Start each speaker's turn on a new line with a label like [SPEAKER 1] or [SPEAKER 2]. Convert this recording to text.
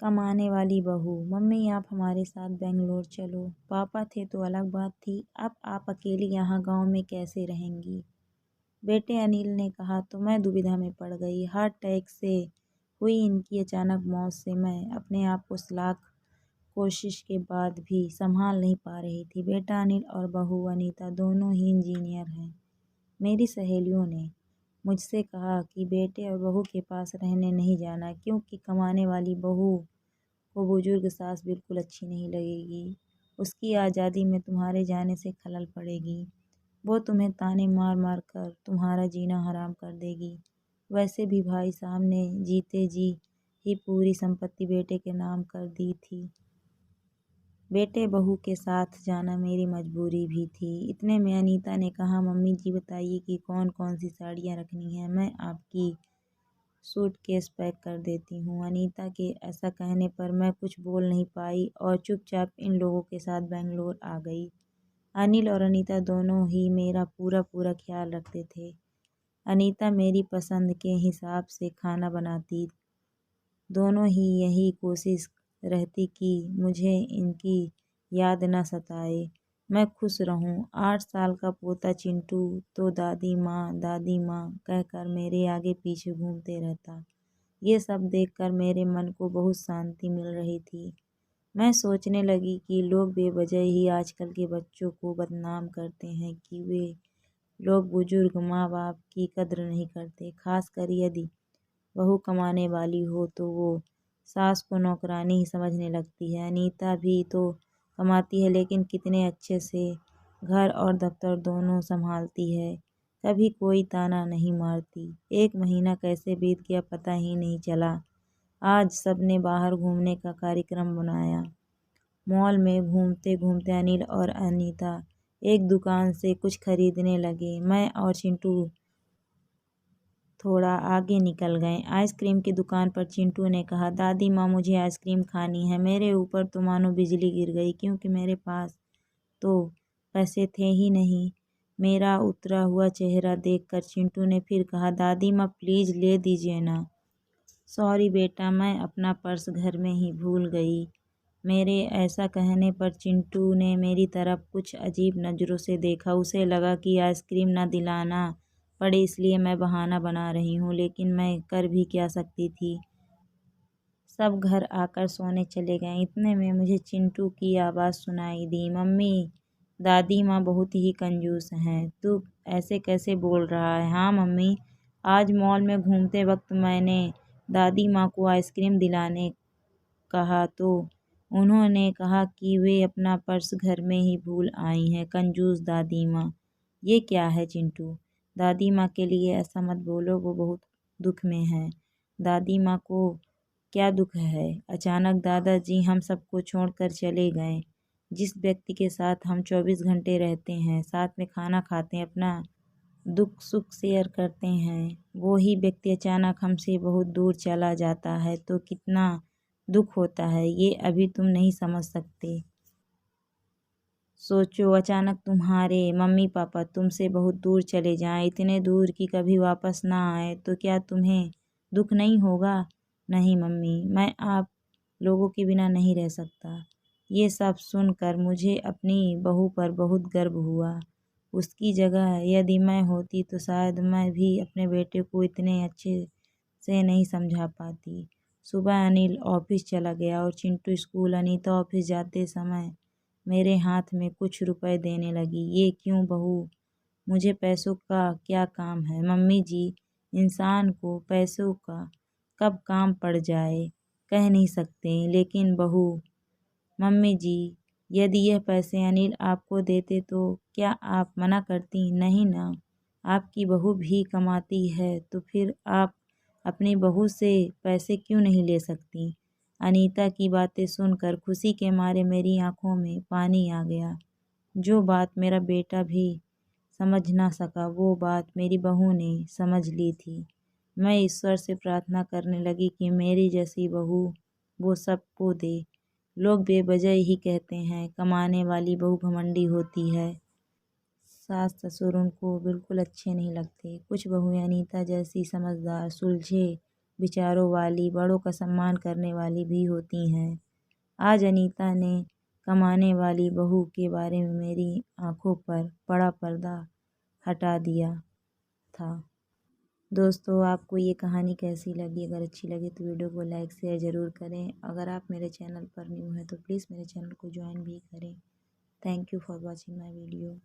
[SPEAKER 1] कमाने वाली बहू। मम्मी आप हमारे साथ बेंगलोर चलो। पापा थे तो अलग बात थी, अब आप अकेली यहाँ गांव में कैसे रहेंगी। बेटे अनिल ने कहा तो मैं दुविधा में पड़ गई। हार्ट अटैक से हुई इनकी अचानक मौत से मैं अपने आप को लाख कोशिश के बाद भी संभाल नहीं पा रही थी। बेटा अनिल और बहू अनीता दोनों ही इंजीनियर हैं। मेरी सहेलियों ने मुझसे कहा कि बेटे और बहू के पास रहने नहीं जाना, क्योंकि कमाने वाली बहू को बुजुर्ग सास बिल्कुल अच्छी नहीं लगेगी। उसकी आज़ादी में तुम्हारे जाने से खलल पड़ेगी। वो तुम्हें ताने मार मार कर तुम्हारा जीना हराम कर देगी। वैसे भी भाई साहब ने जीते जी ही पूरी संपत्ति बेटे के नाम कर दी थी। बेटे बहू के साथ जाना मेरी मजबूरी भी थी। इतने में अनीता ने कहा, मम्मी जी बताइए कि कौन कौन सी साड़ियाँ रखनी है, मैं आपकी सूटकेस पैक कर देती हूँ। अनीता के ऐसा कहने पर मैं कुछ बोल नहीं पाई और चुपचाप इन लोगों के साथ बेंगलोर आ गई। अनिल और अनीता दोनों ही मेरा पूरा पूरा ख्याल रखते थे। अनीता मेरी पसंद के हिसाब से खाना बनाती। दोनों ही यही कोशिश रहती कि मुझे इनकी याद न सताए, मैं खुश रहूं। 8 साल का पोता चिंटू तो दादी माँ कहकर मेरे आगे पीछे घूमते रहता। ये सब देखकर मेरे मन को बहुत शांति मिल रही थी। मैं सोचने लगी कि लोग बेवजह ही आजकल के बच्चों को बदनाम करते हैं कि वे लोग बुजुर्ग माँ बाप की कद्र नहीं करते, खासकर यदि बहू कमाने वाली हो तो वो सास को नौकरानी ही समझने लगती है। अनीता भी तो कमाती है, लेकिन कितने अच्छे से घर और दफ्तर दोनों संभालती है, कभी कोई ताना नहीं मारती। 1 महीना कैसे बीत गया पता ही नहीं चला। आज सबने बाहर घूमने का कार्यक्रम बनाया। मॉल में घूमते घूमते अनिल और अनीता एक दुकान से कुछ खरीदने लगे। मैं और चिंटू थोड़ा आगे निकल गए। आइसक्रीम की दुकान पर चिंटू ने कहा, दादी माँ मुझे आइसक्रीम खानी है। मेरे ऊपर तो मानो बिजली गिर गई, क्योंकि मेरे पास तो पैसे थे ही नहीं। मेरा उतरा हुआ चेहरा देखकर चिंटू ने फिर कहा, दादी माँ प्लीज़ ले दीजिए ना। सॉरी बेटा, मैं अपना पर्स घर में ही भूल गई। मेरे ऐसा कहने पर चिंटू ने मेरी तरफ कुछ अजीब नज़रों से देखा। उसे लगा कि आइसक्रीम न दिलाना पड़े इसलिए मैं बहाना बना रही हूँ, लेकिन मैं कर भी क्या सकती थी। सब घर आकर सोने चले गए। इतने में मुझे चिंटू की आवाज़ सुनाई दी, मम्मी दादी माँ बहुत ही कंजूस हैं। तू ऐसे कैसे बोल रहा है। हाँ मम्मी, आज मॉल में घूमते वक्त मैंने दादी माँ को आइसक्रीम दिलाने कहा तो उन्होंने कहा कि वे अपना पर्स घर में ही भूल आई हैं। कंजूस दादी माँ। ये क्या है चिंटू, दादी माँ के लिए ऐसा मत बोलो, वो बहुत दुख में है। दादी माँ को क्या दुख है। अचानक दादाजी हम सबको छोड़कर चले गए। जिस व्यक्ति के साथ हम 24 घंटे रहते हैं, साथ में खाना खाते हैं, अपना दुख सुख शेयर करते हैं, वो ही व्यक्ति अचानक हमसे बहुत दूर चला जाता है तो कितना दुख होता है, ये अभी तुम नहीं समझ सकते। सोचो, अचानक तुम्हारे मम्मी पापा तुमसे बहुत दूर चले जाएं, इतने दूर कि कभी वापस ना आए, तो क्या तुम्हें दुख नहीं होगा। नहीं मम्मी, मैं आप लोगों के बिना नहीं रह सकता। ये सब सुनकर मुझे अपनी बहू पर बहुत गर्व हुआ। उसकी जगह यदि मैं होती तो शायद मैं भी अपने बेटे को इतने अच्छे से नहीं समझा पाती। सुबह अनिल ऑफिस चला गया और चिंटू स्कूल। अनीता ऑफिस जाते समय मेरे हाथ में कुछ रुपए देने लगी। ये क्यों बहू, मुझे पैसों का क्या काम है। मम्मी जी, इंसान को पैसों का कब काम पड़ जाए कह नहीं सकते, लेकिन बहू, मम्मी जी यदि यह पैसे अनिल आपको देते तो क्या आप मना करती। नहीं ना, आपकी बहू भी कमाती है तो फिर आप अपनी बहू से पैसे क्यों नहीं ले सकती। अनीता की बातें सुनकर खुशी के मारे मेरी आंखों में पानी आ गया। जो बात मेरा बेटा भी समझ ना सका, वो बात मेरी बहू ने समझ ली थी। मैं ईश्वर से प्रार्थना करने लगी कि मेरी जैसी बहू वो सबको दे। लोग बेवजह ही कहते हैं कमाने वाली बहू घमंडी होती है। सास ससुर उनको बिल्कुल अच्छे नहीं लगते। कुछ बहुएं अनीता जैसी समझदार, सुलझे विचारों वाली, बड़ों का सम्मान करने वाली भी होती हैं। आज अनीता ने कमाने वाली बहू के बारे में मेरी आंखों पर बड़ा पर्दा हटा दिया था। दोस्तों, आपको ये कहानी कैसी लगी? अगर अच्छी लगी तो वीडियो को लाइक शेयर ज़रूर करें। अगर आप मेरे चैनल पर न्यू हैं तो प्लीज़ मेरे चैनल को ज्वाइन भी करें। Thank you for watching my video.